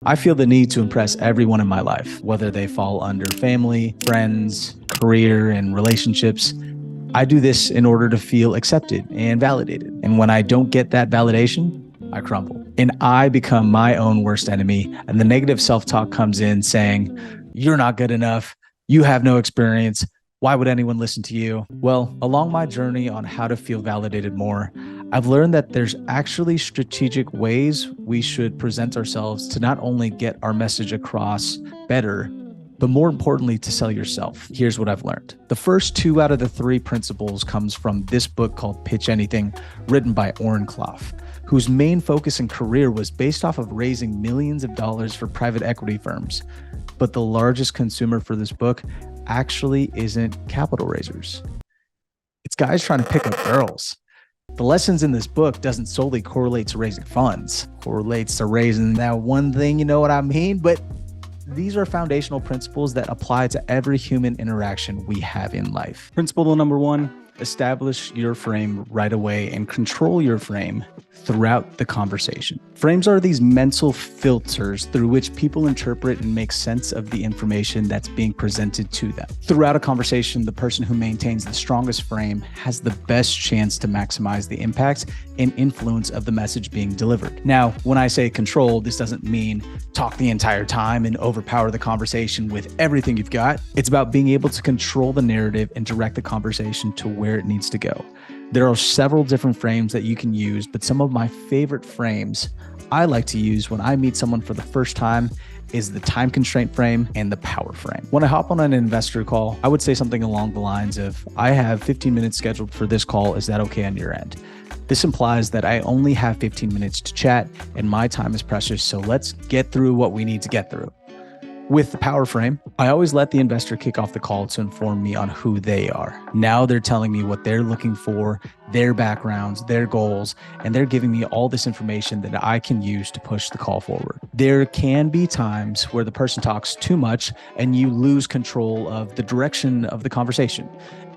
I feel the need to impress everyone in my life, whether they fall under family, friends, career, and relationships. I do this in order to feel accepted and validated. And when I don't get that validation, I crumble. And I become my own worst enemy. And the negative self-talk comes in saying, you're not good enough. You have no experience. Why would anyone listen to you? Well, along my journey on how to feel validated more, I've learned that there's actually strategic ways we should present ourselves to not only get our message across better, but more importantly, to sell yourself. Here's what I've learned. The first 2 out of the 3 principles comes from this book called Pitch Anything, written by Oren Klaff, whose main focus and career was based off of raising millions of dollars for private equity firms. But the largest consumer for this book actually isn't capital raisers. It's guys trying to pick up girls. The lessons in this book doesn't solely correlate to raising funds, correlates to raising that one thing, you know what I mean? But these are foundational principles that apply to every human interaction we have in life. Principle number 1, establish your frame right away and control your frame throughout the conversation. Frames are these mental filters through which people interpret and make sense of the information that's being presented to them. Throughout a conversation, the person who maintains the strongest frame has the best chance to maximize the impact and influence of the message being delivered. Now, when I say control, this doesn't mean talk the entire time and overpower the conversation with everything you've got. It's about being able to control the narrative and direct the conversation to where it needs to go. There are several different frames that you can use, but some of my favorite frames I like to use when I meet someone for the first time is the time constraint frame and the power frame. When I hop on an investor call, I would say something along the lines of, I have 15 minutes scheduled for this call. Is that okay on your end? This implies that I only have 15 minutes to chat and my time is precious. So let's get through what we need to get through. With the power frame, I always let the investor kick off the call to inform me on who they are. Now they're telling me what they're looking for, their backgrounds, their goals, and they're giving me all this information that I can use to push the call forward. There can be times where the person talks too much and you lose control of the direction of the conversation,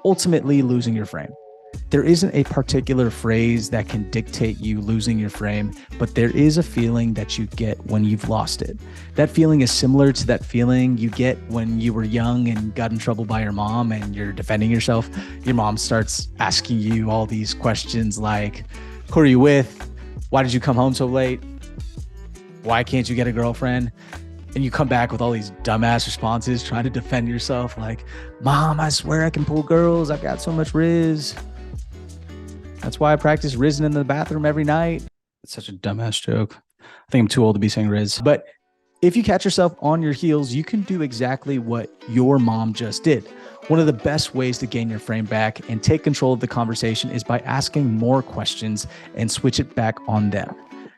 ultimately losing your frame. There isn't a particular phrase that can dictate you losing your frame, but there is a feeling that you get when you've lost it. That feeling is similar to that feeling you get when you were young and got in trouble by your mom and you're defending yourself. Your mom starts asking you all these questions like, who are you with? Why did you come home so late? Why can't you get a girlfriend? And you come back with all these dumbass responses trying to defend yourself like, Mom, I swear I can pull girls. I've got so much riz. That's why I practice rizzing in the bathroom every night. It's such a dumbass joke. I think I'm too old to be saying riz. But if you catch yourself on your heels, you can do exactly what your mom just did. One of the best ways to gain your frame back and take control of the conversation is by asking more questions and switch it back on them.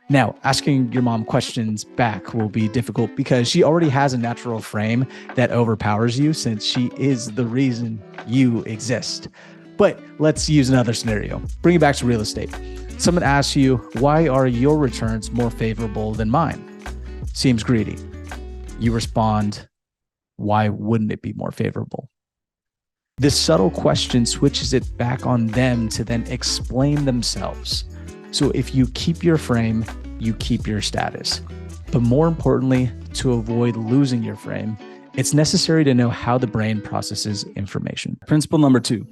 Now, asking your mom questions back will be difficult because she already has a natural frame that overpowers you since she is the reason you exist. But let's use another scenario. Bring it back to real estate. Someone asks you, why are your returns more favorable than mine? Seems greedy. You respond, why wouldn't it be more favorable? This subtle question switches it back on them to then explain themselves. So if you keep your frame, you keep your status. But more importantly, to avoid losing your frame, it's necessary to know how the brain processes information. Principle number 2.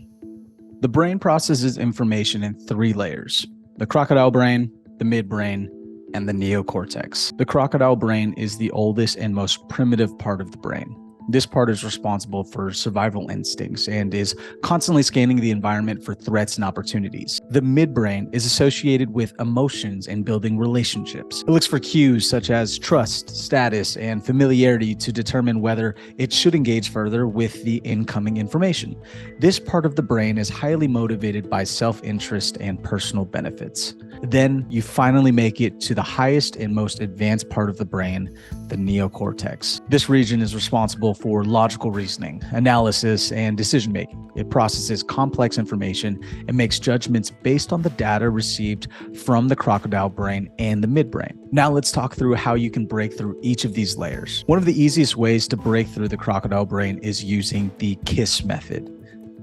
The brain processes information in 3 layers: the crocodile brain, the midbrain, and the neocortex. The crocodile brain is the oldest and most primitive part of the brain. This part is responsible for survival instincts and is constantly scanning the environment for threats and opportunities. The midbrain is associated with emotions and building relationships. It looks for cues such as trust, status, and familiarity to determine whether it should engage further with the incoming information. This part of the brain is highly motivated by self-interest and personal benefits. Then you finally make it to the highest and most advanced part of the brain, the neocortex. This region is responsible for logical reasoning, analysis, and decision-making. It processes complex information and makes judgments based on the data received from the crocodile brain and the midbrain. Now let's talk through how you can break through each of these layers. One of the easiest ways to break through the crocodile brain is using the KISS method.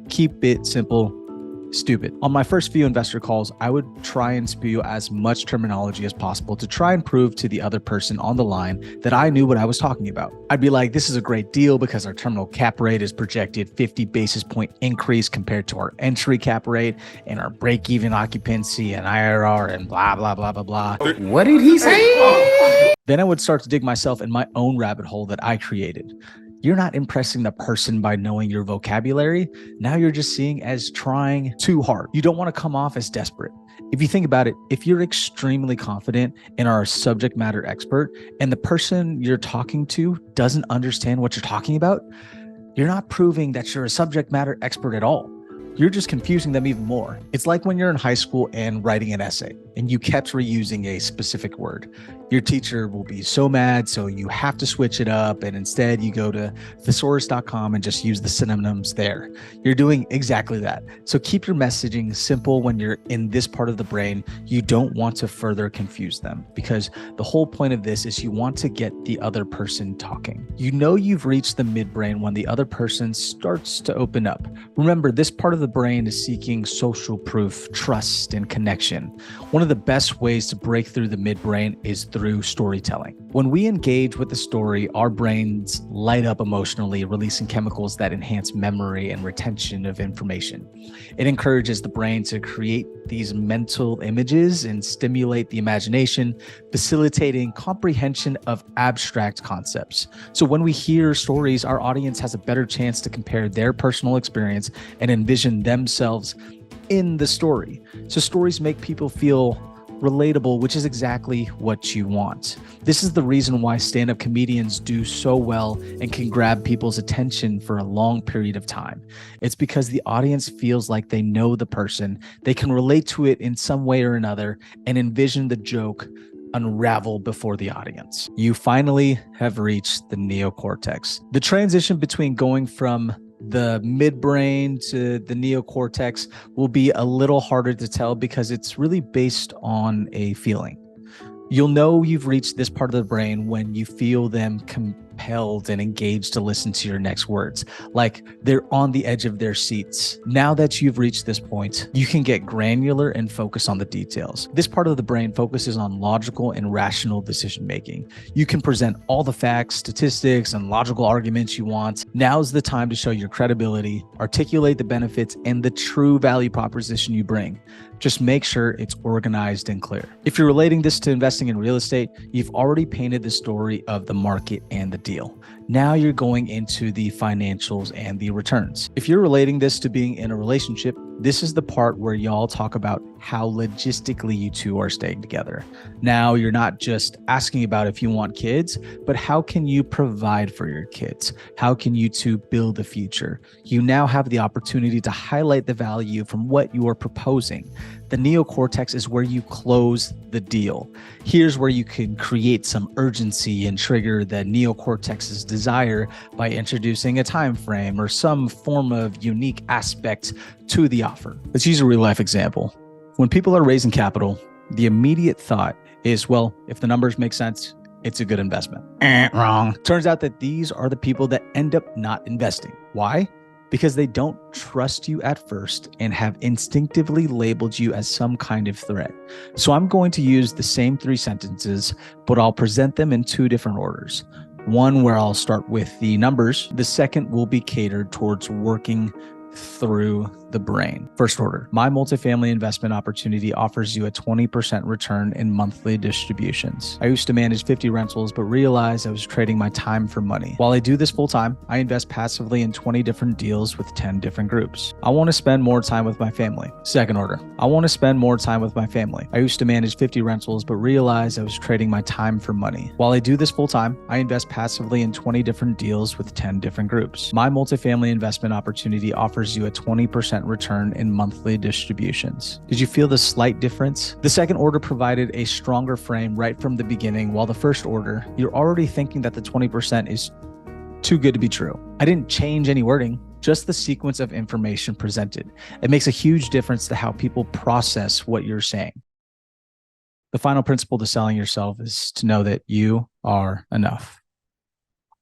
Keep it simple, stupid. On my first few investor calls, I would try and spew as much terminology as possible to try and prove to the other person on the line that I knew what I was talking about. I'd be like, this is a great deal because our terminal cap rate is projected 50 basis point increase compared to our entry cap rate and our break-even occupancy and IRR and blah, blah, blah, blah, blah. What did he say? Then I would start to dig myself in my own rabbit hole that I created. You're not impressing the person by knowing your vocabulary. Now you're just seeing as trying too hard. You don't want to come off as desperate. If you think about it, if you're extremely confident and are a subject matter expert and the person you're talking to doesn't understand what you're talking about, you're not proving that you're a subject matter expert at all. You're just confusing them even more. It's like when you're in high school and writing an essay and you kept reusing a specific word. Your teacher will be so mad, so you have to switch it up, and instead you go to thesaurus.com and just use the synonyms there. You're doing exactly that. So keep your messaging simple when you're in this part of the brain. You don't want to further confuse them because the whole point of this is you want to get the other person talking. You know you've reached the midbrain when the other person starts to open up. Remember, this part of the brain is seeking social proof, trust, and connection. One of the best ways to break through the midbrain is through storytelling. When we engage with the story, our brains light up emotionally, releasing chemicals that enhance memory and retention of information. It encourages the brain to create these mental images and stimulate the imagination, facilitating comprehension of abstract concepts. So when we hear stories, our audience has a better chance to compare their personal experience and envision themselves in the story. So stories make people feel relatable, which is exactly what you want. This is the reason why stand-up comedians do so well and can grab people's attention for a long period of time. It's because the audience feels like they know the person, they can relate to it in some way or another, and envision the joke unravel before the audience. You finally have reached the neocortex. The transition between going from the midbrain to the neocortex will be a little harder to tell because it's really based on a feeling. You'll know you've reached this part of the brain when you feel them compelled and engaged to listen to your next words, like they're on the edge of their seats. Now that you've reached this point, you can get granular and focus on the details. This part of the brain focuses on logical and rational decision making. You can present all the facts, statistics, and logical arguments you want. Now's the time to show your credibility, articulate the benefits, and the true value proposition you bring. Just make sure it's organized and clear. If you're relating this to investing in real estate, you've already painted the story of the market and the deal. Now you're going into the financials and the returns. If you're relating this to being in a relationship, this is the part where y'all talk about how logistically you two are staying together. Now you're not just asking about if you want kids, but how can you provide for your kids? How can you two build a future? You now have the opportunity to highlight the value from what you are proposing. The neocortex is where you close the deal. Here's where you can create some urgency and trigger the neocortex's desire by introducing a time frame or some form of unique aspect to the offer. Let's use a real life example. When people are raising capital, the immediate thought is, well, if the numbers make sense, it's a good investment. Wrong. Turns out that these are the people that end up not investing. Why? Because they don't trust you at first and have instinctively labeled you as some kind of threat. So I'm going to use the same 3 sentences, but I'll present them in 2 different orders. One where I'll start with the numbers. The second will be catered towards working through the brain. First order, my multifamily investment opportunity offers you a 20% return in monthly distributions. I used to manage 50 rentals, but realized I was trading my time for money. While I do this full time, I invest passively in 20 different deals with 10 different groups. I want to spend more time with my family. Second order, I want to spend more time with my family. I used to manage 50 rentals, but realized I was trading my time for money. While I do this full time, I invest passively in 20 different deals with 10 different groups. My multifamily investment opportunity offers you a 20% return in monthly distributions. Did you feel the slight difference? The second order provided a stronger frame right from the beginning, while the first order, you're already thinking that the 20% is too good to be true. I didn't change any wording, just the sequence of information presented. It makes a huge difference to how people process what you're saying. The final principle to selling yourself is to know that you are enough.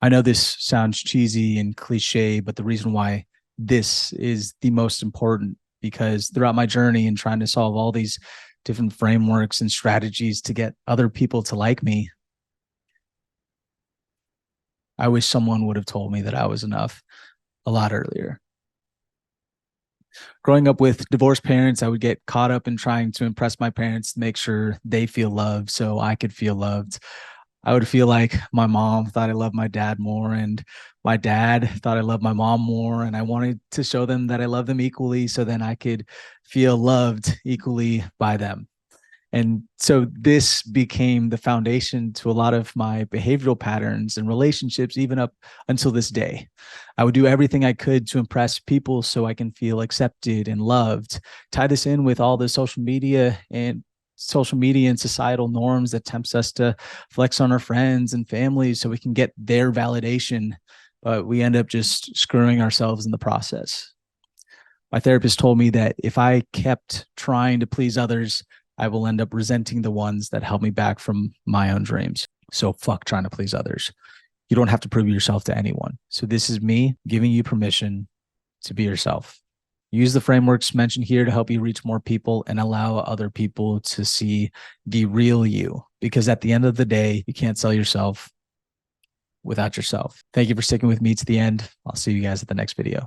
I know this sounds cheesy and cliche, but the reason why this is the most important because throughout my journey and trying to solve all these different frameworks and strategies to get other people to like me, I wish someone would have told me that I was enough a lot earlier. Growing up with divorced parents, I would get caught up in trying to impress my parents to make sure they feel loved so I could feel loved. I would feel like my mom thought I loved my dad more, and my dad thought I loved my mom more. And I wanted to show them that I love them equally so then I could feel loved equally by them. And so this became the foundation to a lot of my behavioral patterns and relationships, even up until this day. I would do everything I could to impress people so I can feel accepted and loved. Tie this in with all the social media and societal norms that tempts us to flex on our friends and families so we can get their validation, but we end up just screwing ourselves in the process. My therapist told me that if I kept trying to please others, I will end up resenting the ones that held me back from my own dreams. So fuck trying to please others. You don't have to prove yourself to anyone. So this is me giving you permission to be yourself. Use the frameworks mentioned here to help you reach more people and allow other people to see the real you. Because at the end of the day, you can't sell yourself without yourself. Thank you for sticking with me to the end. I'll see you guys at the next video.